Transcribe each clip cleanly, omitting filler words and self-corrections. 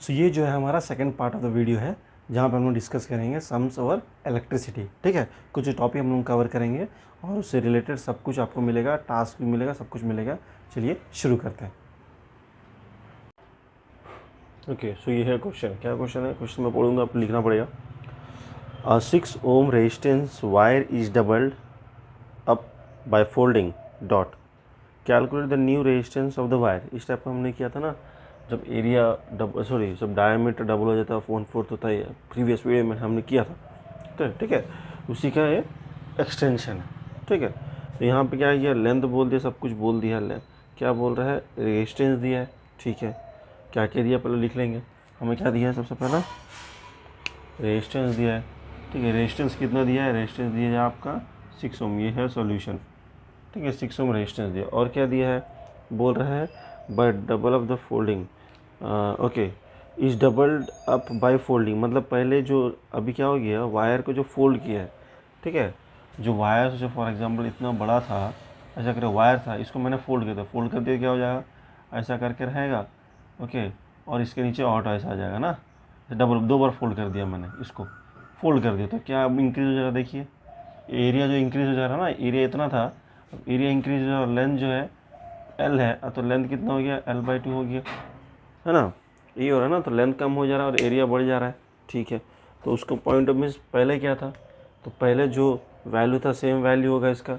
सो ये जो है हमारा second part of the video है, जहाँ पर हम लोग डिस्कस करेंगे सम्स और इलेक्ट्रिसिटी। ठीक है, कुछ टॉपिक हम लोग कवर करेंगे और उससे रिलेटेड सब कुछ आपको मिलेगा, टास्क भी मिलेगा, सब कुछ मिलेगा। चलिए शुरू करते हैं। ओके, सो ये है क्वेश्चन। क्या क्वेश्चन है? क्वेश्चन मैं पढ़ूंगा, आपको लिखना पड़ेगा। 6 ohm resistance wire is doubled up by folding dot, calculate the new resistance of the wire. इस टाइप का हमने किया था ना, जब एरिया जब डायमीटर डबल हो जाता है, 1/4 होता है, प्रीवियस वीडियो में हमने किया था। तो ठीक है, उसी का ये एक्सटेंशन है। ठीक है, तो यहाँ पे क्या किया, लेंथ बोल दिया, सब कुछ बोल दिया। क्या बोल रहा है, रेजिस्टेंस दिया है। ठीक है, क्या क्या दिया पहले लिख लेंगे। हमें क्या दिया है, सबसे पहला रेजिस्टेंस दिया है। ठीक है, रेजिस्टेंस कितना दिया है, रेजिस्टेंस दिया है आपका 6 ओम। ये है सॉल्यूशन। ठीक है, 6 ओम रेजिस्टेंस दिया। और क्या दिया है, बोल रहा है bye double of the folding. Okay, is doubled up by folding, मतलब पहले जो अभी क्या हो गया, वायर को जो फोल्ड किया है। ठीक है, जो वायर जो फॉर एग्जांपल इतना बड़ा था, ऐसा करके वायर था, इसको मैंने फोल्ड किया था। फोल्ड कर दिया, क्या हो जाएगा, ऐसा करके रहेगा। ओके, और इसके नीचे ऑट ऐसा आ जाएगा ना, डबल 2 बार फोल्ड कर दिया मैंने, इसको फोल्ड कर दिया तो क्या अब इंक्रीज हो जाएगा। देखिए एरिया जो इंक्रीज हो जा रहा है ना, एरिया इतना था, एरिया इंक्रीज हो जाएगा। लेंथ जो है एल है, तो लेंथ कितना हो गया, L/2 हो गया, है ना। ये हो रहा है ना, तो लेंथ कम हो जा रहा है और एरिया बढ़ जा रहा है। ठीक है, तो उसको पॉइंट ऑफ मीन्स पहले क्या था, तो पहले जो वैल्यू था सेम वैल्यू होगा इसका।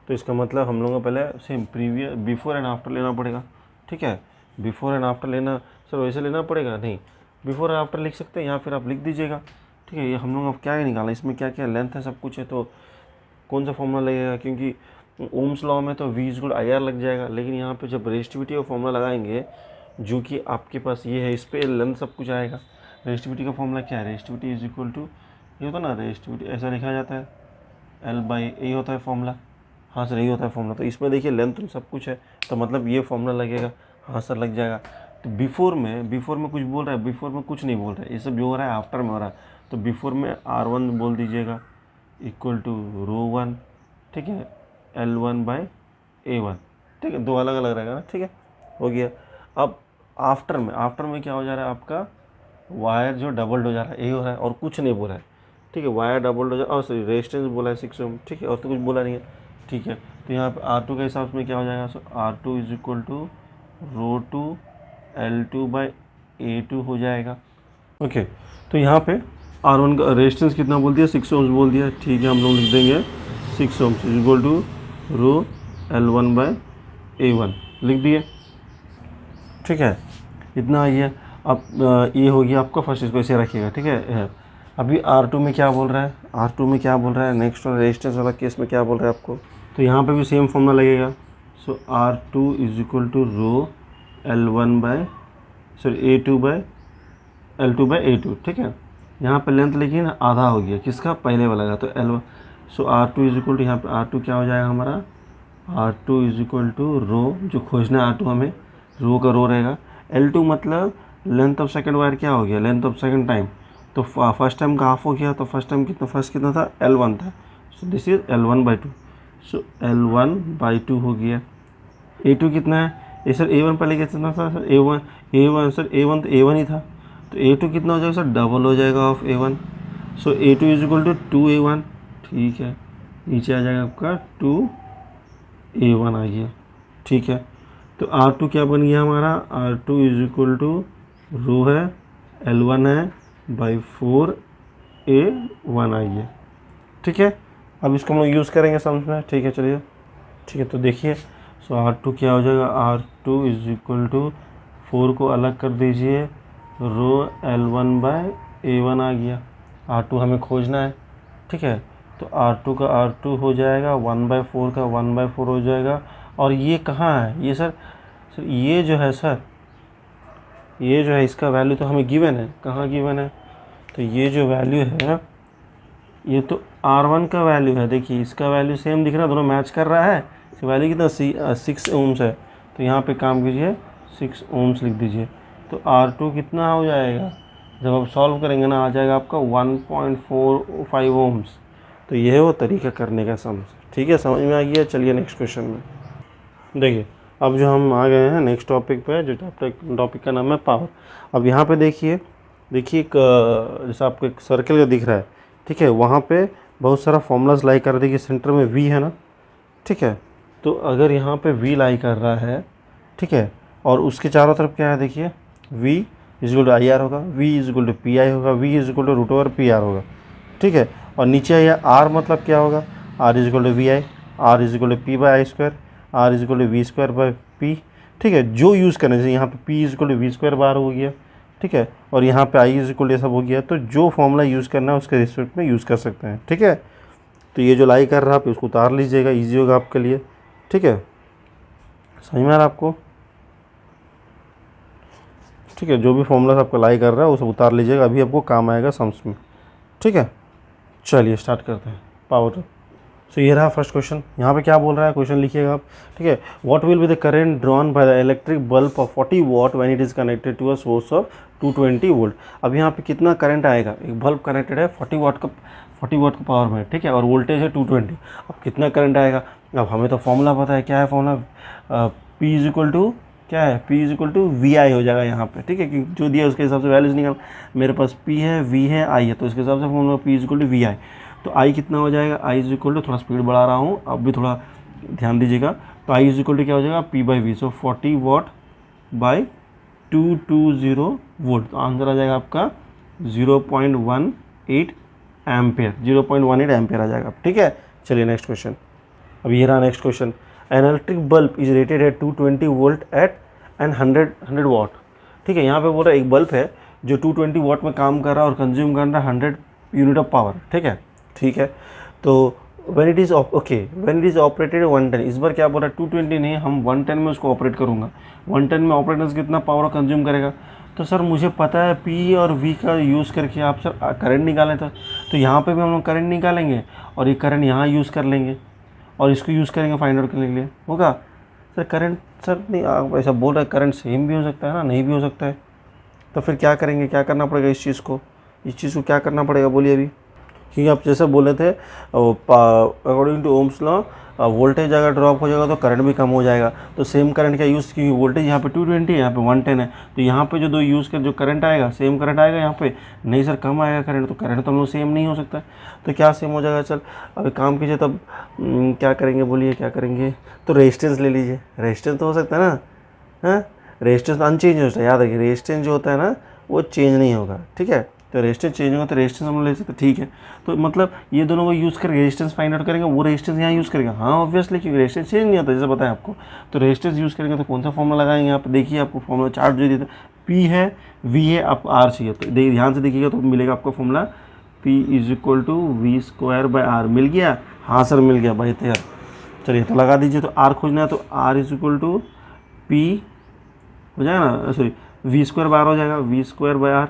तो इसका मतलब हम लोगों को पहले same previous before and after लेना पड़ेगा। ठीक है, बिफोर एंड आफ्टर लेना, सर वैसे लेना पड़ेगा नहीं, बिफोर एंड आफ्टर लिख सकते हैं या फिर आप लिख दीजिएगा। ठीक है, ये हम लोग अब क्या निकालना, इसमें क्या क्या लेंथ है, सब कुछ है, तो कौन सा फॉर्मूला लगेगा, क्योंकि ओम्स लॉ में तो V=IR लग जाएगा, लेकिन यहाँ पे जब रेजिस्टिविटी का फॉर्मूला लगाएंगे, जो कि आपके पास ये है, इस पर लेंथ सब कुछ आएगा। रेजिस्टिविटी का फॉर्मूला क्या है, रेजिस्टिविटी इज इक्वल टू, ये होता है ना, रेजिस्टिविटी ऐसा लिखा जाता है, L/A होता है फॉर्मूला। हाँ सर, यही होता है फॉर्मूला। तो इसमें देखिए लेंथ सब कुछ है, तो मतलब ये फॉर्मूला लगेगा। हाँ सर, लग जाएगा। तो बिफोर में कुछ बोल रहा है, बिफोर में कुछ नहीं बोल रहा है, ये सब जो हो रहा है आफ्टर में हो रहा है। तो बिफोर में R1 बोल दीजिएगा इक्वल टू ρ1। ठीक है, L1/A1। ठीक है, 2 अलग अलग रहेगा ना। ठीक है, हो गया। अब आफ्टर में क्या हो जा रहा है, आपका वायर जो डबल्ड हो जा रहा है, यही हो रहा है, और कुछ नहीं बोला है। ठीक है, वायर डबल्ड हो जा, और सॉरी रेजिस्टेंस बोला है 6 ओम। ठीक है, और तो कुछ बोला नहीं है। ठीक है, तो यहाँ पे R2 के हिसाब से क्या हो जाएगा, सो R2 is equal to ρ2 L2/A2 हो जाएगा। ओके, तो यहाँ पे R1 का रेजिस्टेंस कितना बोल दिया, 6 ओम्स बोल दिया। ठीक है, हम लोग लिख देंगे 6 Ohm's is equal to rho L1/A1 लिख दिए। ठीक है, इतना आई है। अब ये हो गया आपका फर्स्ट, इसको ऐसे रखिएगा। ठीक है, अभी R2 में क्या बोल रहा है, R2 में क्या बोल रहा है, नेक्स्ट वाला रेजिस्टेंस वाला केस में क्या बोल रहा है आपको, तो यहाँ पे भी सेम फॉर्मूला लगेगा। So R2 is equal to rho A2/A2। ठीक है, यहाँ पे लेंथ लेकिन आधा हो गया, किसका, पहले वाला का, तो L1। So R2 is equal to, यहाँ पे R2 क्या हो जाएगा हमारा, R2 इज इक्वल टू रो, जो खोजना है R2 हमें, रो का रो रहेगा। L2 मतलब लेंथ ऑफ सेकंड वायर क्या हो गया, लेंथ ऑफ सेकंड टाइम, तो फर्स्ट टाइम का हाफ हो गया, तो फर्स्ट टाइम कितना, फर्स्ट कितना था, L1 था। So this is L1/2। So L1/2 हो गया। A2 कितना है, ये सर A1 पहले कितना था सर, A1 सर, A1 तो A1 ही था, तो A2 कितना हो जाएगा सर, डबल हो जाएगा of A1। So A2 is equal to 2A1। ठीक है, नीचे आ जाएगा आपका 2A1 आ गया। ठीक है, तो R2 क्या बन गया हमारा, R2 इज इक्वल टू रो है L1 है बाई 4A1 आ गया। ठीक है, अब इसको हम लोग यूज़ करेंगे समझ में। ठीक है, चलिए। ठीक है, तो देखिए, सो R2 क्या हो जाएगा, R2 इज इक्वल टू 4 को अलग कर दीजिए, रो L1/A1 आ गया। R2 हमें खोजना है। ठीक है, तो R2 का R2 हो जाएगा 1/4 का 1/4 हो जाएगा। और ये कहाँ है, ये सर ये जो है सर, ये जो है इसका वैल्यू तो हमें गिवन है, कहाँ गिवन है, तो ये जो वैल्यू है, ये तो R1 का वैल्यू है। देखिए इसका वैल्यू सेम दिख रहा है, दोनों मैच कर रहा है। इसका वैल्यू कितना 6 ओम्स है, तो यहाँ पे काम कीजिए 6 ओम्स लिख दीजिए। तो R2 कितना हो जाएगा, जब आप सॉल्व करेंगे ना, आ जाएगा आपका 1.45 ओम्स। तो ये है वो तरीका करने का समझ। ठीक है, समझ में आ गया। चलिए नेक्स्ट क्वेश्चन में देखिए, अब जो हम आ गए हैं नेक्स्ट टॉपिक पे, जो टॉपिक का नाम है पावर। अब यहाँ पे देखिए एक जैसा आपको एक सर्कल का दिख रहा है, ठीक है, वहाँ पे बहुत सारा फॉर्मूलाज लाई कर रहे। देखिए सेंटर में वी है ना, ठीक है, तो अगर यहाँ पे वी लाई कर रहा है, ठीक है, और उसके चारों तरफ क्या है, देखिए v is equal to I R होगा, v is equal to P I होगा, v is equal to root over P R होगा, ठीक है। और नीचे आइए r मतलब क्या होगा, r is equal to V I, R is equal to P by I square, R is equal to V square by P, ठीक है। जो यूज़ करने से यहाँ पे p is equal to V square bar हो गया, ठीक है, और यहाँ पे i इज इक्वल टू ये सब हो गया। तो जो फॉर्मूला यूज़ करना है उसके रिस्पेक्ट में यूज़ कर सकते हैं, ठीक है। तो ये जो लाई कर रहा है आप उसको उतार लीजिएगा, ईजी होगा आपके लिए, ठीक है। समझ में आ रहा है आपको, ठीक है। जो भी फॉर्मूला आपका लाई कर रहा है वो सब उतार लीजिएगा, अभी आपको काम आएगा सम्स में, ठीक है। चलिए स्टार्ट करते हैं पावर। सो ये रहा फर्स्ट क्वेश्चन। यहाँ पे क्या बोल रहा है, क्वेश्चन लिखिएगा आप, ठीक है। What will be the current drawn by the electric bulb of 40 watt when it is connected to a source of 220 volt. अब यहाँ पे कितना करंट आएगा, एक बल्ब कनेक्टेड है 40 वाट का पावर में, ठीक है, और वोल्टेज है 220। अब कितना करंट आएगा, अब हमें तो फॉर्मूला पता है, क्या है formula, P is equal to क्या है, P is equal to V I हो जाएगा यहाँ पे, ठीक है, कि जो दिया उसके हिसाब से वैल्यूज निकाल। मेरे पास P है, V है, I है, तो इसके हिसाब से formula P is equal to V I. तो I कितना हो जाएगा, I इज इक्वल टू, थोड़ा स्पीड बढ़ा रहा हूँ, अब भी थोड़ा ध्यान दीजिएगा। तो I इज इक्वल टू क्या हो जाएगा, P by V. So 40 watt by 220 volt. तो आंसर आ जाएगा आपका 0.18 एम्पेयर, 0.18 एम्पेयर आ जाएगा, ठीक है। चलिए नेक्स्ट क्वेश्चन। अब ये रहा next question. An electric bulb is rated at 220 volt at and 100 watt, ठीक है। यहाँ पे बोल रहा है एक बल्ब है जो 220 वॉट में काम कर रहा है और कंज्यूम कर रहा है 100 यूनिट ऑफ पावर, ठीक है। तो when it is okay, when it is operated 110, इस बार क्या बोल रहा है 220 नहीं, हम 110 में उसको ऑपरेट करूँगा। 110 में ऑपरेटर कितना पावर कंज्यूम करेगा। तो सर मुझे पता है P और V का यूज़ करके आप सर करंट निकालें, तो यहाँ पे भी हम लोग करंट निकालेंगे और ये करंट यहाँ यूज़ कर लेंगे और इसको यूज़ करेंगे फाइंड आउट करने के लिए, होगा सर करंट। सर नहीं, आप ऐसा बोल रहे हैं, करंट सेम भी हो सकता है ना, नहीं भी हो सकता है। तो फिर क्या करेंगे, क्या करना पड़ेगा इस चीज़ को क्या करना पड़ेगा बोलिए अभी। क्योंकि आप जैसे बोले थे according to Ohm's law voltage अगर ड्रॉप हो जाएगा तो करंट भी कम हो जाएगा। तो सेम करंट का यूज़, क्योंकि वोल्टेज यहाँ पे 220 है, यहाँ पे 110 है, तो यहाँ पे जो दो यूज़ कर जो करंट आएगा सेम करंट आएगा यहाँ पे, नहीं सर कम आएगा करंट। तो करंट तो हम लोग सेम नहीं हो सकता, तो क्या सेम हो जाएगा। चल अभी काम कीजिए तब, क्या करेंगे बोलिए, क्या करेंगे। तो रेजिस्टेंस ले लीजिए, रेजिस्टेंस तो हो सकता है ना, हाँ रेजिस्टेंस अनचेंज होता है, याद रखिए रेजिस्टेंस जो होता है ना वो चेंज नहीं होगा, ठीक है। तो रेजिस्टेंस चेंज होगा तो रेजिस्टेंस हम लोग ले सकते हैं, ठीक है। तो मतलब ये दोनों को यूज़ करके रेजिस्टेंस फाइंड आउट करेंगे, वो रेजिस्टेंस यहाँ यूज़ करेगा, हाँ ऑब्वियसली, क्योंकि रेजिस्टेंस चेंज नहीं होता जैसे बताया आपको। तो रेजिस्टेंस यूज़ करेंगे तो कौन सा फॉर्मूला लगाएंगे, यहाँ पे देखिए आपको फॉर्मूला चार्ट जो देता है, P है, V है, आपको R चाहिए, तो ध्यान से देखिएगा तो मिलेगा आपको formula P is equal to V square by R. मिल गया, हाँ सर मिल गया भाई तैयार। चलिए तो लगा दीजिए। तो R खोजना है तो R is equal to P हो जाएगा ना, sorry V square by R हो जाएगा, V square by R,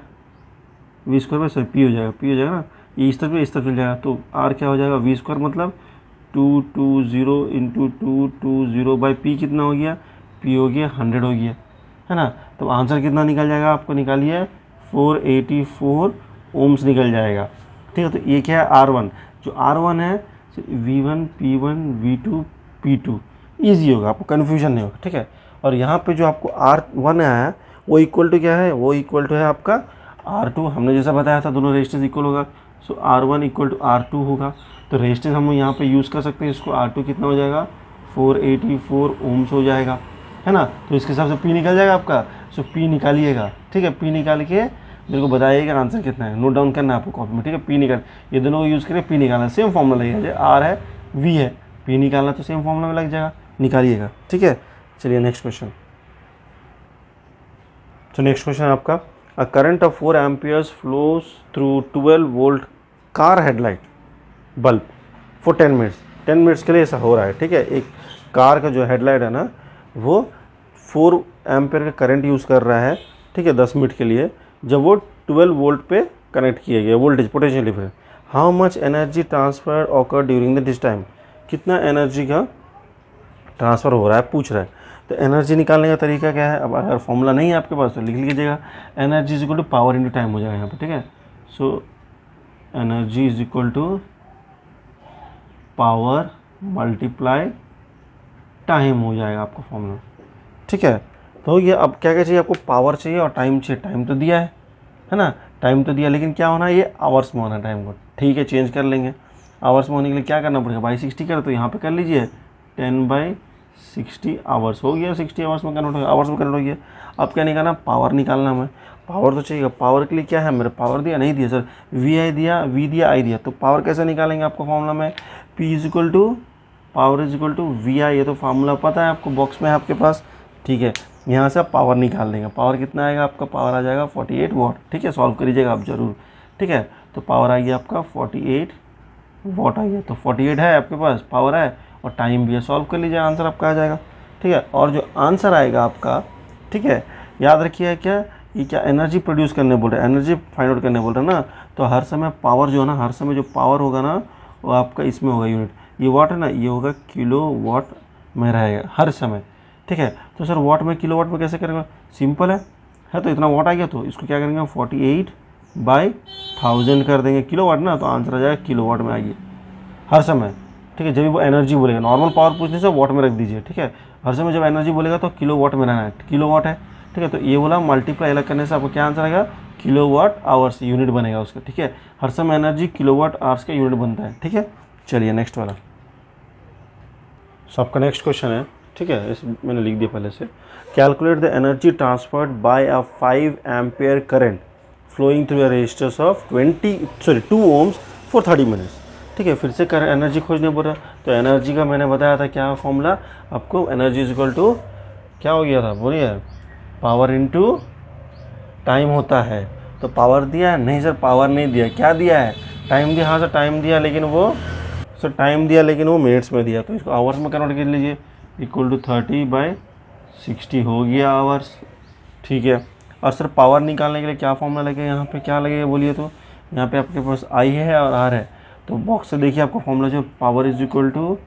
V square by sorry P हो जाएगा ना, ये इस तरफ चल जाएगा। तो आर क्या हो जाएगा, वी स्क्वायर मतलब 220 इंटू 220 बाई पी कितना हो गया, पी हो गया 100 हो गया, है ना। तो आंसर कितना निकल जाएगा आपको, निकालिए 484 ओम्स निकल जाएगा, ठीक है। तो ये क्या है R1, जो R1 है V1 P1 V2 P2, easy होगा, आपको कन्फ्यूजन नहीं होगा, ठीक है। और यहाँ पे जो आपको R1 आया है वो इक्वल टू क्या है, वो इक्वल टू है आपका R2। हमने जैसा बताया था दोनों रेजिस्टेंस इक्वल होगा, सो R1 इक्वल टू R2 होगा। तो रेजिस्टेंस हम यहाँ पे यूज़ कर सकते हैं, इसको R2 कितना हो जाएगा 484 ओम्स हो जाएगा, है ना। तो इसके हिसाब से P निकल जाएगा आपका। सो P निकालिएगा, ठीक है। P निकाल के मेरे को बताइएगा आंसर कितना है, नोट डाउन करना है आपको कॉपी में, ठीक है। P निकाल, ये दोनों को यूज़ करें, P निकालना, सेम फॉर्मूला लगेगा, R है V है, P निकालना तो सेम फॉर्मूला में लग जाएगा, निकालिएगा, ठीक है। चलिए नेक्स्ट क्वेश्चन। तो नेक्स्ट क्वेश्चन आपका, a current of 4 amperes flows through 12 volt car headlight bulb for 10 minutes. 10 minutes के लिए ऐसा हो रहा है, ठीक है। एक कार का जो हेडलाइट है ना वो 4 एम्पियर का करंट यूज़ कर रहा है, ठीक है, 10 मिनट के लिए, जब वो 12 वोल्ट पे कनेक्ट किया गया voltage potential difference. How much energy transfer occur during the this time, कितना एनर्जी का ट्रांसफ़र हो रहा है पूछ रहा है। तो एनर्जी निकालने का तरीका क्या है, अब अगर फॉर्मूला नहीं है आपके पास तो लिख लीजिएगा, energy is equal to power into time हो जाएगा यहाँ पे, ठीक है। So energy is equal to power multiply time हो जाएगा आपका फॉर्मूला, ठीक है। तो ये अब क्या क्या चाहिए आपको, पावर चाहिए और टाइम चाहिए। टाइम तो दिया है ना, टाइम तो दिया, लेकिन क्या होना है, ये आवर्स में होना है टाइम को। ठीक है, चेंज कर लेंगे। आवर्स में होने के लिए क्या करना पड़ेगा, बाई 60 कर, तो यहाँ पे कर लीजिए 10/60 आवर्स हो गया, 60 आवर्स में कन्वर्ट हो गया, आवर्स में कन्वर्ट हो गया। अब क्या निकालना, पावर निकालना हमें। पावर तो चाहिए, पावर के लिए क्या है, मेरे पावर दिया नहीं दिया सर, वी आई दिया, वी दिया, आई दिया, तो पावर कैसे निकालेंगे आपको फॉर्मूला में, P is equal to power is equal to V I. ये तो फार्मूला पता है आपको, बॉक्स में है आपके पास। ठीक है, यहाँ से आप पावर निकाल देंगे। पावर कितना आएगा आपका, पावर आ जाएगा 48 वाट। ठीक है, सॉल्व करिएगा आप जरूर। ठीक है, तो पावर आ गया आपका 48 वाट आ गया। तो 48 है आपके पास, पावर है और टाइम भी है। सॉल्व कर लीजिए, आंसर आपका आ जाएगा। ठीक है, और जो आंसर आएगा आपका, ठीक है, याद रखिए क्या, ये क्या एनर्जी प्रोड्यूस करने बोल रहे हैं, एनर्जी फाइंड आउट करने बोल रहे हैं ना। तो हर समय पावर जो है ना, हर समय जो पावर होगा ना, वो आपका इसमें होगा यूनिट। ये वाट है ना, ये होगा किलो वाट में रहेगा हर समय। ठीक है, तो सर वाट में, किलो वाट में कैसे करेंगे, सिंपल है तो इतना वाट आ गया, तो इसको क्या करेंगे 48/1000 कर देंगे, किलो वाट ना, तो आंसर आ जाएगा किलो वाट में आ गया हर समय। ठीक है, जब भी वो एनर्जी बोलेगा, नॉर्मल पावर पूछने से वाट में रख दीजिए। ठीक है, हर समय जब एनर्जी बोलेगा तो किलो वाट में रहना है, किलो वाट है। ठीक है, तो ये बोला मल्टीप्लाई अलग करने से आपको क्या आंसर आएगा, किलो वाट आवर्स यूनिट बनेगा उसका। ठीक है, हर समय एनर्जी किलो वाट आवर्स का यूनिट बनता है। ठीक है, चलिए नेक्स्ट वाला। सो आपका नेक्स्ट क्वेश्चन है, ठीक है, इस मैंने लिख दिया पहले से। Calculate the energy transferred by a 5 ampere current flowing through a resistance of 2 ohms for 30 minutes. ठीक है, फिर से कर एनर्जी खोजने बोल रहा। तो एनर्जी का मैंने बताया था क्या फॉर्मूला आपको, एनर्जी इज इक्वल टू क्या हो गया था बोलिए, पावर इनटू टाइम होता है। तो पावर दिया है, नहीं सर पावर नहीं दिया, क्या दिया है, टाइम दिया। हाँ सर टाइम दिया, लेकिन वो मिनट्स में दिया, तो इसको आवर्स में कन्वर्ट कर लीजिए, इक्वल टू 30/60 हो गया आवर्स। ठीक है, और सर पावर निकालने के लिए क्या फॉर्मूला लगेगा, यहाँ पे क्या लगेगा बोलिए, तो यहाँ पे आपके पास आई है और आर है, तो बॉक्स से देखिए आपको फॉर्मूला जो power is equal to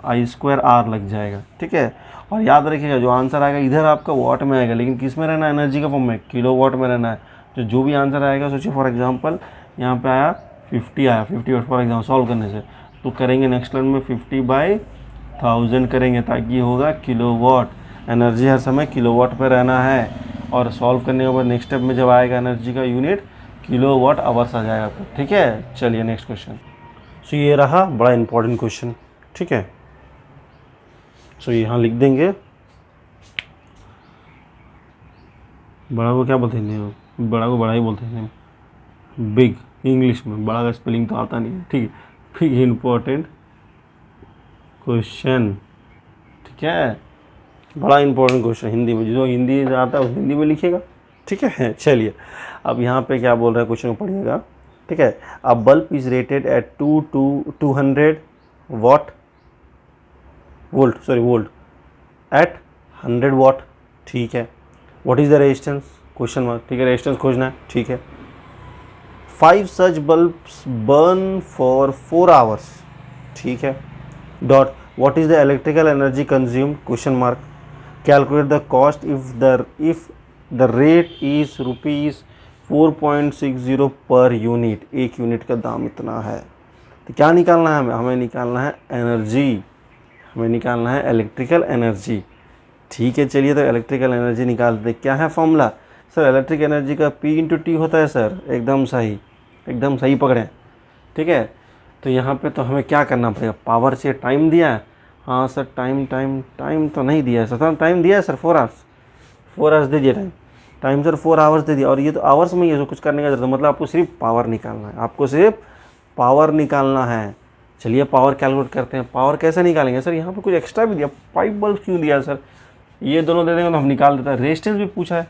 I²R लग जाएगा। ठीक है, और याद रखिएगा जो आंसर आएगा इधर आपका वाट में आएगा, लेकिन किस में रहना है, एनर्जी का फॉर्म में, किलो वाट में रहना है। तो जो भी आंसर आएगा, सोचिए फॉर एग्जांपल यहाँ पे आया 50 आया, 50 वाट फॉर एग्जाम्पल सॉल्व करने से, तो करेंगे नेक्स्ट लाइन में 50/1000 करेंगे, ताकि होगा किलो वाट। एनर्जी हर समय किलो वाट पर रहना है, और सॉल्व करने के बाद नेक्स्ट स्टेप में जब आएगा एनर्जी का यूनिट, किलो वाट आवर्स आ जाएगा आपको। ठीक है, चलिए नेक्स्ट क्वेश्चन। सो ये रहा बड़ा इंपॉर्टेंट क्वेश्चन। ठीक है, सो यहाँ लिख देंगे, बड़ा को क्या बोलते हैं, बड़ा को बड़ा ही बोलते हैं, बिग इंग्लिश में, बड़ा का स्पेलिंग तो आता नहीं है। ठीक है, बिग इम्पोर्टेंट क्वेश्चन। ठीक है, बड़ा इंपॉर्टेंट क्वेश्चन हिंदी में, जो हिंदी आता है वो हिंदी में लिखिएगा। ठीक है, चलिए अब यहाँ पे क्या बोल रहा है क्वेश्चन को पढ़िएगा। ठीक है, a bulb is rated at 200 volt at 100 watt. ठीक है, what is the resistance, question mark. ठीक है, रेजिस्टेंस खोजना है। ठीक है, 5 such bulbs burn for 4 hours. ठीक है, dot what is the electrical energy consumed, question mark. Calculate the cost if the rate is ₹4.60 per unit, एक यूनिट का दाम इतना है। तो क्या निकालना है हमें निकालना है एनर्जी, हमें निकालना है इलेक्ट्रिकल एनर्जी। ठीक है, चलिए तो इलेक्ट्रिकल एनर्जी निकालते। क्या है फॉर्मूला सर, इलेक्ट्रिक एनर्जी का P/T होता है सर, एकदम सही पकड़ें। ठीक है, तो यहाँ पे तो हमें क्या करना पड़ेगा, पावर से टाइम दिया है। हाँ सर टाइम तो नहीं दिया है सर, टाइम दिया है सर 4 आवर्स दे दिया टाइम सर 4 आवर्स दे दिया, और ये तो आवर्स में ही है, कुछ करने का जरूरत, मतलब आपको सिर्फ पावर निकालना है, चलिए पावर कैलकुलेट करते हैं। पावर कैसे निकालेंगे सर, यहाँ पे कुछ एक्स्ट्रा भी दिया, 5 बल्ब क्यों दिया सर, ये दोनों दे देंगे तो हम निकाल देते हैं। रेजिस्टेंस भी पूछा है।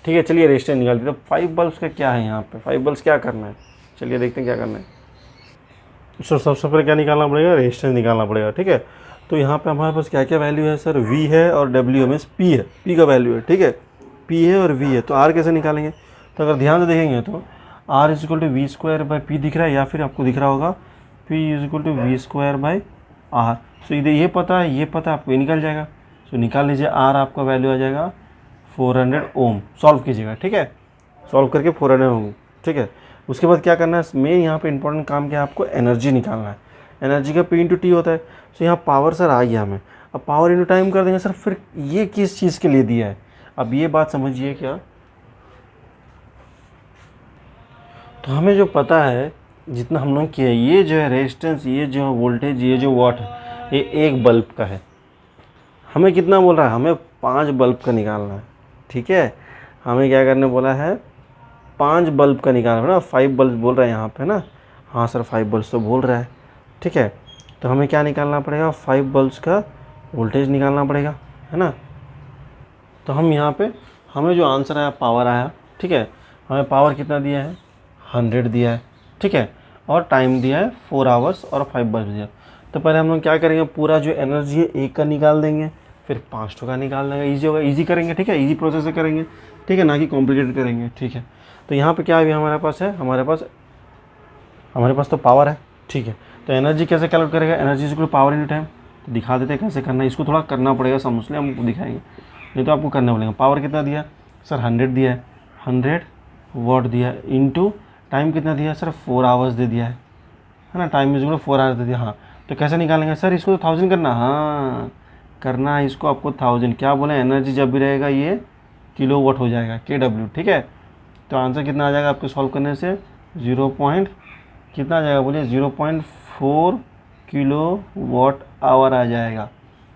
ठीक है, चलिए रेजिस्टेंस निकाल देते हैं। 5 बल्ब्स का क्या है यहाँ पे, 5 बल्ब्स क्या करना है, चलिए देखते हैं क्या करना है। सर सबसे पहले क्या निकालना पड़ेगा, रेजिस्टेंस निकालना पड़ेगा। ठीक है, तो यहाँ पे हमारे पास क्या क्या वैल्यू है सर, V है और W में P है, P का वैल्यू है। ठीक है, P है और V है, तो R कैसे निकालेंगे, तो अगर ध्यान से देखेंगे तो R is equal to V²/P दिख रहा है, या फिर आपको दिख रहा होगा P is equal to V²/R। So इधर ये पता है आपको, ये निकल जाएगा। सो निकाल लीजिए, R आपका वैल्यू आ जाएगा 400 ओम। सॉल्व कीजिएगा। ठीक है, सॉल्व करके 400 ओम। ठीक है, उसके बाद क्या करना है, मेन यहाँ पे इंपॉर्टेंट काम क्या है, आपको एनर्जी निकालना है। एनर्जी का P/T होता है। सो यहाँ पावर सर आ गया हमें, अब पावर इंटू टाइम कर देंगे सर, फिर ये किस चीज़ के लिए दिया है, अब ये बात समझिए क्या। तो हमें जो पता है जितना हम लोग किया, ये जो है रेजिस्टेंस, ये जो वोल्टेज, ये जो वाट है, ये एक बल्ब का है। हमें कितना बोल रहा है, हमें 5 बल्ब का निकालना है। ठीक है, हमें क्या करने बोला है, 5 बल्ब का निकालना है ना। 5 बल्ब बोल रहा है यहाँ पे ना, हाँ सर 5 बल्ब तो बोल रहा है। ठीक है, तो हमें क्या निकालना पड़ेगा, 5 बल्ब्स का वोल्टेज निकालना पड़ेगा, है ना। तो हम यहाँ पे हमें जो आंसर आया पावर आया। ठीक है, हमें पावर कितना दिया है, 100 दिया है। ठीक है, और टाइम दिया है 4 आवर्स और 5 बल्ब दिया। तो पहले हम लोग क्या करेंगे, पूरा जो एनर्जी है एक का निकाल देंगे, फिर 5 का निकाल देंगे। ईजी होगा, ईजी करेंगे। ठीक है, ईजी प्रोसेस से करेंगे। ठीक है, ना कि कॉम्प्लिकेटेड करेंगे। ठीक है, तो यहाँ पे क्या अभी हमारे पास है, हमारे पास तो पावर है। ठीक है, तो एनर्जी कैसे कैलकुलेट करेगा, energy equal power in time. तो दिखा देते हैं कैसे करना है, इसको थोड़ा करना पड़ेगा समझ लें, हमको दिखाएंगे, नहीं तो आपको करना पड़ेगा। पावर कितना दिया सर, 100 दिया है, 100 वॉट दिया है, इंटू टाइम कितना दिया सर, 4 आवर्स दे दिया है ना। टाइम इज 4 आवर्स दे दिया। हाँ, तो कैसे निकालेंगे सर, इसको तो 1000 करना, हाँ करना है इसको आपको 1000। क्या बोले, एनर्जी जब भी रहेगा ये किलो वाट हो जाएगा, KW। ठीक है, तो आंसर कितना आ जाएगा आपको सॉल्व करने से, 0 पॉइंट कितना आ जाएगा बोलिए, 0.4 किलो वाट आवर आ जाएगा।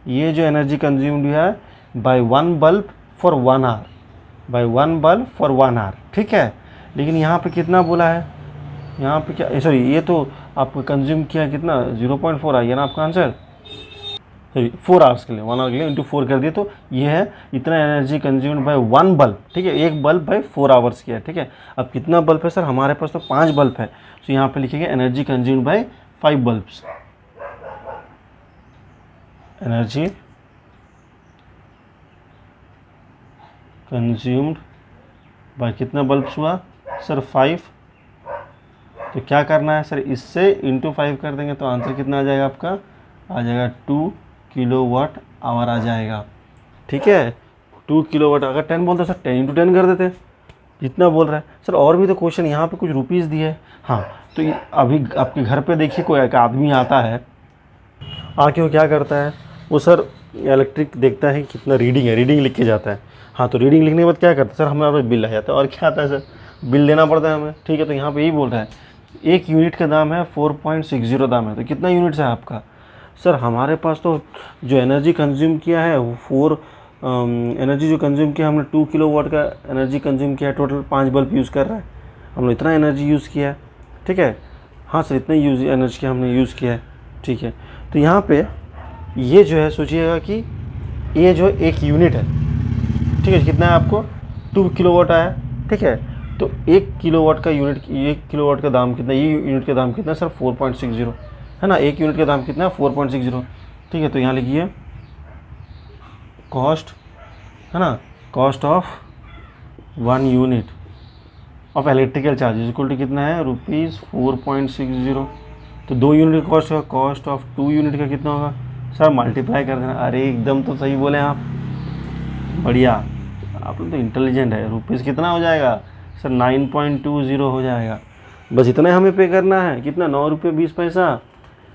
ये जो एनर्जी कंज्यूम्ड है by 1 bulb for 1 hour, by 1 bulb for 1 hour. ठीक है, लेकिन यहाँ पे कितना बोला है, यहाँ पे क्या, सॉरी ये तो आपको कंज्यूम किया कितना, 0.4 आ गया ना आपका आंसर, सॉरी 4 आवर्स के लिए, 1 आवर के लिए इंटू 4 कर दिए, तो ये है इतना एनर्जी कंज्यूम्ड बाय 1 बल्ब। ठीक है, एक बल्ब बाय 4 आवर्स किया है। ठीक है, अब कितना बल्ब है सर, हमारे पास तो 5 बल्ब है, तो यहाँ पे लिखेंगे energy consumed by 5 bulbs. Energy consumed by कितना बल्ब्स हुआ सर, 5। तो क्या करना है सर, इससे इंटू 5 कर देंगे तो आंसर कितना आ जाएगा आपका, आ जाएगा 2 किलो वाट आवर आ जाएगा। ठीक है, 2 किलो वाट, अगर 10 बोलते सर 10 इंटू 10 कर देते, जितना बोल रहा है सर। और भी तो क्वेश्चन यहाँ पे कुछ रुपीज़ दिए है। हाँ, तो अभी आपके घर पे देखिए कोई एक आदमी आता है, आके वो क्या करता है, वो सर इलेक्ट्रिक देखता है कितना रीडिंग है, रीडिंग लिख के जाता है। हाँ, तो रीडिंग लिखने के बाद क्या करता है सर, हमारे बिल आ जाता है, और क्या आता है सर, बिल देना पड़ता है हमें। ठीक है, तो यहाँ पे यही बोल रहा है, एक यूनिट का दाम है 4.60 दाम है, तो कितना यूनिट्स है आपका सर, हमारे पास तो जो एनर्जी कंज्यूम किया है वो एनर्जी जो कंज्यूम किया हमने 2 किलो वाट का एनर्जी कंज्यूम किया है, टोटल 5 बल्ब यूज़ कर रहा है, हमने इतना एनर्जी यूज़ किया है। ठीक है, हाँ सर इतना एनर्जी का हमने यूज़ किया है। ठीक है, तो यहाँ पे ये जो है सोचिएगा कि ये जो एक यूनिट है, ठीक है, कितना है आपको 2 किलो वाट आया। ठीक है, तो 1 किलो वाट का यूनिट, 1 किलो वाट का दाम कितना, ये यूनिट का दाम कितना सर 4.60 है ना, एक यूनिट का दाम कितना है 4.60। ठीक है, तो यहाँ लिखिए कॉस्ट, है ना, cost of 1 unit of electrical charges equal to कितना है, ₹4.60। तो 2 यूनिट का कॉस्ट होगा, कॉस्ट ऑफ 2 यूनिट का कितना होगा सर, मल्टीप्लाई कर देना। अरे एकदम तो सही बोले आप, बढ़िया, आप लोग तो इंटेलिजेंट है। रुपीज़ कितना हो जाएगा सर, 9.20 हो जाएगा। बस इतना ही हमें पे करना है, कितना, 9 रुपये 20 पैसा।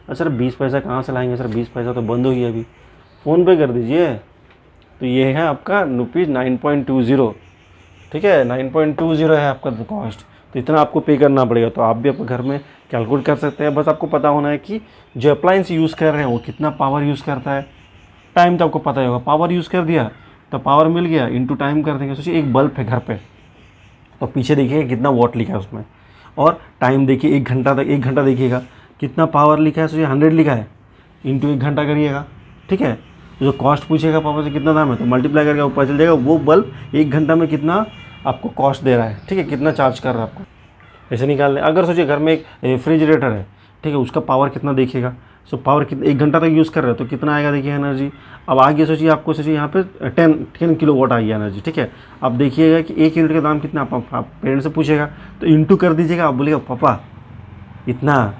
सर 20 पैसा कहाँ से लाएंगे सर, 20 पैसा तो बंद हो गया अभी, फ़ोन पे कर दीजिए। तो ये है आपका ₹9.20। ठीक है, 9.20 है आपका कॉस्ट, तो इतना आपको पे करना पड़ेगा। तो आप भी अपने घर में कैलकुलेट कर सकते हैं, बस आपको पता होना है कि जो अप्लायंस यूज़ कर रहे हैं वो कितना पावर यूज़ करता है। टाइम तो आपको पता ही होगा, पावर यूज़ कर दिया तो पावर मिल गया, इंटू टाइम कर देंगे। सोचिए एक बल्ब है घर पे, तो पीछे देखिए कितना वॉट लिखा है उसमें, और टाइम देखिए 1 घंटा तक, 1 घंटा देखिएगा कितना पावर लिखा है, सोचिए 100 लिखा है, इंटू 1 घंटा करिएगा। ठीक है, जो कॉस्ट पूछेगा पावर से कितना दाम है, तो मल्टीप्लाई करके ऊपर चल जाएगा वो बल्ब 1 घंटा में कितना आपको कॉस्ट दे रहा है। ठीक है, कितना चार्ज कर रहा है आपको, ऐसे निकाल लें। अगर सोचिए घर में एक रेफ्रिजरेटर है, ठीक है, उसका पावर कितना देखिएगा, सो पावर कितना 1 घंटा तक यूज़ कर रहे हो तो कितना आएगा देखिए एनर्जी। अब आगे सोचिए, आपको सोचिए यहाँ पे 10 किलो वाट आ गया एनर्जी। ठीक है, अब देखिएगा कि 1 यूनिट का दाम कितना, आप पेरेंट्स से पूछेगा तो इंटू कर दीजिएगा, आप बोलिएगा पापा इतना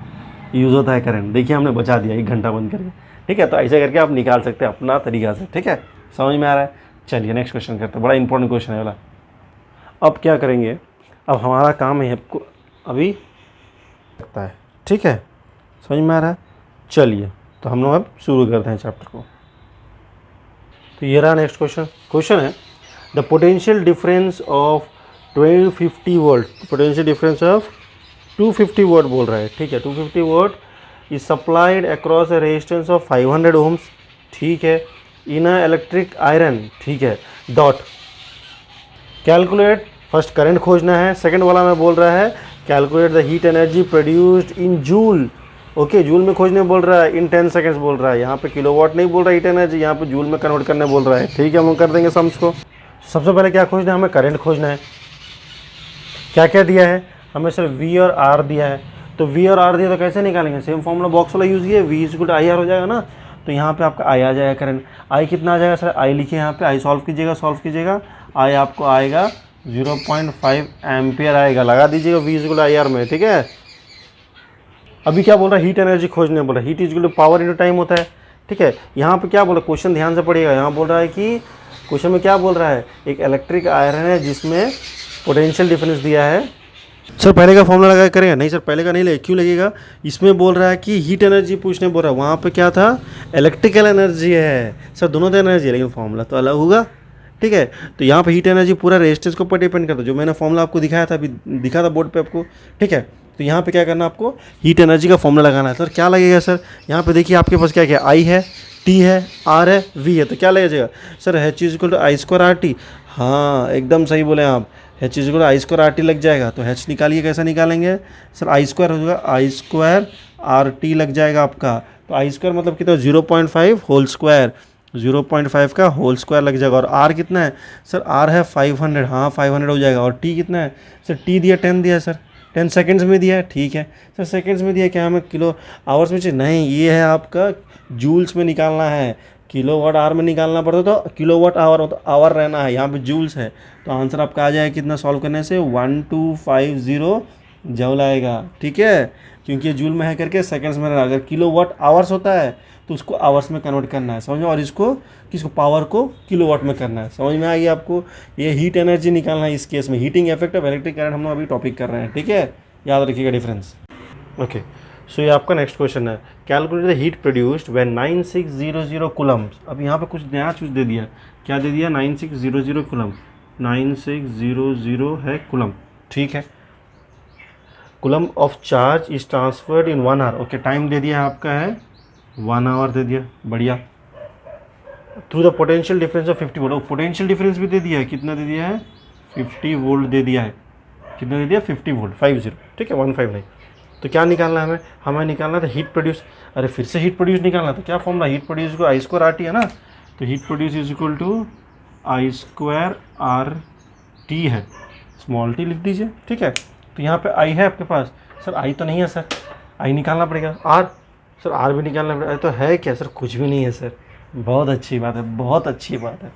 यूज़ होता है करंट, देखिए हमने बचा दिया 1 घंटा बंद करके। ठीक है, तो ऐसे करके आप निकाल सकते हैं अपना तरीका से। ठीक है, समझ में आ रहा है। चलिए नेक्स्ट क्वेश्चन करते हैं, बड़ा इंपॉर्टेंट क्वेश्चन है वाला। अब क्या करेंगे, अब हमारा काम है आपको अभी लगता है। ठीक है, समझ में आ रहा है। चलिए तो हम लोग अब शुरू करते हैं चैप्टर को। तो ये रहा नेक्स्ट क्वेश्चन है the potential difference of 250 volt, potential difference of 250 volt बोल रहा है, ठीक है। 250 volt is supplied across a resistance of 500 ohms, ठीक है, इन अ इलेक्ट्रिक आयरन, ठीक है, डॉट कैलकुलेट, फर्स्ट करंट खोजना है, सेकंड वाला में बोल रहा है calculate the heat energy produced in joule, okay, joule में खोजने बोल रहा है, इन 10 सेकंड्स बोल रहा है, यहाँ पे किलोवाट नहीं बोल रहा है हीट एनर्जी, यहाँ पे जूल में कन्वर्ट करने बोल रहा है, ठीक है। हम कर देंगे सम्स को। सबसे पहले क्या खोजना है, हमें करंट खोजना है। क्या क्या दिया है हमें, सिर्फ वी और आर दिया है, तो वी और आर दिया तो कैसे निकालेंगे, सेम फॉर्मूला बॉक्स वाला यूज़ किया, V equal to I R हो जाएगा ना, तो यहाँ पे आपका आई आ जाएगा करंट। आई कितना आ जाएगा सर, आई लिखिए यहाँ पे, आई सॉल्व कीजिएगा, आई आपको आएगा 0.5 एम्पियर आएगा, लगा दीजिएगा V equal to I R में, ठीक है। अभी क्या बोल रहा है, हीट एनर्जी खोजने बोल रहा है, heat equal to power into time होता है, ठीक है। यहाँ पे क्या बोल रहा है, क्वेश्चन ध्यान से पढ़िएगा, यहाँ बोल रहा है कि क्वेश्चन में क्या बोल रहा है, एक इलेक्ट्रिक आयरन है जिसमें पोटेंशियल डिफरेंस दिया है। सर पहले का फॉर्मूला लगा करेंगे, नहीं सर पहले का नहीं लगे, क्यों लगेगा, इसमें बोल रहा है कि हीट एनर्जी पूछने बोल रहा है, वहाँ पे क्या था, इलेक्ट्रिकल एनर्जी है, सर दोनों तो एनर्जी है लेकिन फॉर्मूला तो अलग होगा, ठीक है। तो यहाँ पे हीट एनर्जी पूरा रेजिस्टेंस के ऊपर डिपेंड करता है, जो मैंने फॉर्मूला आपको दिखाया था, अभी दिखा था बोर्ड पे आपको, ठीक है। तो यहाँ पे क्या करना है, आपको हीट एनर्जी का फॉर्मूला लगाना है। सर क्या लगेगा सर, यहाँ पे देखिए आपके पास क्या क्या, आई है, टी है, आर है, वी है, तो क्या लगेगा sir, H is equal to I square R T, हाँ एकदम सही बोले आप, H is equal to I square R T लग जाएगा। तो एच निकालिए, कैसा निकालेंगे सर, आई स्क्वायर हो जाएगा, आई स्क्वायर आर टी लग जाएगा आपका, तो आई स्क्वायर मतलब कितना, 0.5 होल स्क्वायर, 0.5 का होल स्क्वायर लग जाएगा। और आर कितना है सर, आर है 500, हाँ 500 हो जाएगा। और टी कितना है सर, टी दिया 10 दिया सर, 10 सेकंड्स में दिया है, ठीक है सर, सेकंड्स में दिया, क्या हमें किलो आवर्स में चाहिए, नहीं ये है आपका जूल्स में निकालना है, किलोवाट आवर में निकालना पड़ता तो किलोवाट आवर तो आवर रहना है, यहाँ पे जूल्स है, तो आंसर आपका आ जाएगा कितना, सॉल्व करने से 1250 जूल आएगा, ठीक है, क्योंकि ये जूल में है करके सेकंड्स में रहना। अगर किलोवाट आवर्स होता है तो उसको आवर्स में कन्वर्ट करना है, समझ में, और इसको किसको, पावर को किलोवाट में करना है, समझ में आ गया आपको। ये हीट एनर्जी निकालना है इस केस में, heating effect of electric current हम लोग अभी टॉपिक कर रहे हैं, ठीक है, याद रखिएगा डिफरेंस। ओके सो ये आपका नेक्स्ट क्वेश्चन है, calculate the heat produced when 9600 Coulomb's. अब यहाँ पे कुछ नया चीज़ दे दिया, क्या दे दिया, 9600 कूलम, 9600 है कूलम, ठीक है। Coulomb of charge is transferred in 1 hour, okay, time दे दिया आपका है 1 आवर दे दिया, बढ़िया। Through the potential difference of 50 volt, potential difference भी दे दिया है, कितना दे दिया है, 50 वोल्ट दे दिया है, कितना दे दिया, 50 वोल्ट, 50, ठीक है, 15 नहीं। तो क्या निकालना है हमें निकालना था हीट प्रोड्यूस, अरे फिर से हीट प्रोड्यूस निकालना, तो क्या फॉर्मूला, हीट प्रोड्यूस को आई स्क्वायर आर टी है ना, तो heat produce is equal to I square R T है, स्मॉल टी लिख दीजिए, ठीक है। तो यहाँ पे आई है आपके पास, सर आई तो नहीं है सर, आई निकालना पड़ेगा, आर सर आर भी निकालना पड़ेगा, तो है क्या सर, कुछ भी नहीं है सर, बहुत अच्छी बात है, बहुत अच्छी बात है,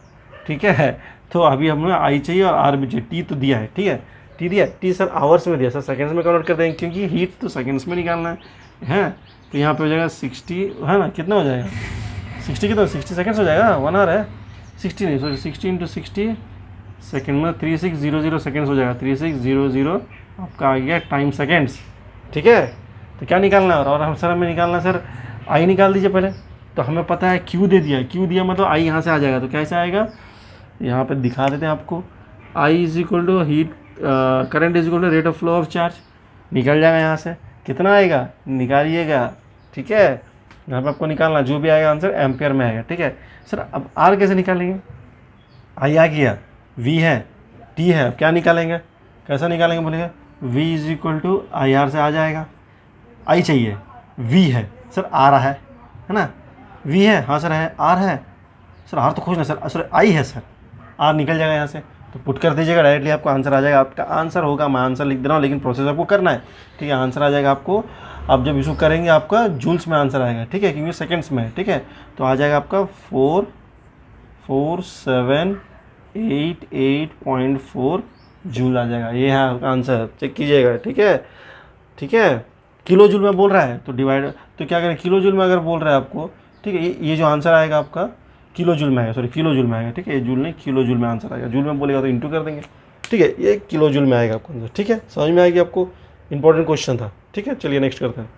ठीक है। तो अभी हमें आई चाहिए और आर भी चाहिए, टी तो दिया है, ठीक है, टी दिया, टी सर आवर्स में दिया, सर सेकंड्स में कन्वर्ट कर देंगे क्योंकि हीट तो सेकंड्स में निकालना है, तो यहाँ पे हो जाएगा 60, है ना, कितना हो जाएगा 60, कितना 60 सेकंड्स हो जाएगा, 1 आवर है, 60 नहीं सॉरी 60 × 60 सेकेंड में 3600 सेकंड्स हो जाएगा, 3600 आपका आ गया टाइम सेकंड्स, ठीक है। तो क्या निकालना है, और हम सर हमें निकालना है सर, आई निकाल दीजिए पहले, तो हमें पता है क्यू दे दिया, क्यू दिया मतलब आई यहाँ से आ जाएगा, तो कैसे आएगा, यहाँ पे दिखा देते हैं आपको, I is equal to heat current is equal to rate of flow of charge, निकल जाएगा यहाँ से, कितना आएगा निकालिएगा, ठीक है, यहाँ पे आपको निकालना जो भी आएगा आंसर एम्पियर में आएगा, ठीक है। सर अब आर कैसे निकालेंगे, आई आ गया, वी है, टी है, अब क्या निकालेंगे, कैसा निकालेंगे बोलिएगा, V is equal to I R से आ जाएगा, आई चाहिए, वी है सर, आर है ना, वी है, हाँ सर है, आर है सर, आर तो खोजना सर, सर आई है सर, आर निकल जाएगा यहाँ से, तो पुट कर दीजिएगा, डायरेक्टली आपको आंसर आ जाएगा, आपका आंसर होगा, मैं आंसर लिख दे रहा हूँ लेकिन प्रोसेस आपको करना है, ठीक है, आंसर आ जाएगा आपको, आप जब इसको करेंगे आपका जूल्स में आंसर आएगा, ठीक है, क्योंकि सेकंड्स में है, ठीक है, तो आ जाएगा आपका 44788.4 जूल आ जाएगा, ये है आंसर, चेक कीजिएगा, ठीक है, ठीक है। किलो जूल में बोल रहा है तो डिवाइड, तो क्या करें, किलो जूल में अगर बोल रहा है आपको, ठीक है, ये जो आंसर आएगा आपका किलो जूल में आएगा, सॉरी किलो जूल में आएगा, ठीक है, ये जूल नहीं किलो जूल में आंसर आएगा, जूल में बोलेगा तो इंटू कर देंगे, ठीक है, ये किलो जूल में आएगा आपको आंसर, ठीक है, समझ में आएगी आपको, इंपॉर्टेंट क्वेश्चन था, ठीक है। चलिए नेक्स्ट करते हैं।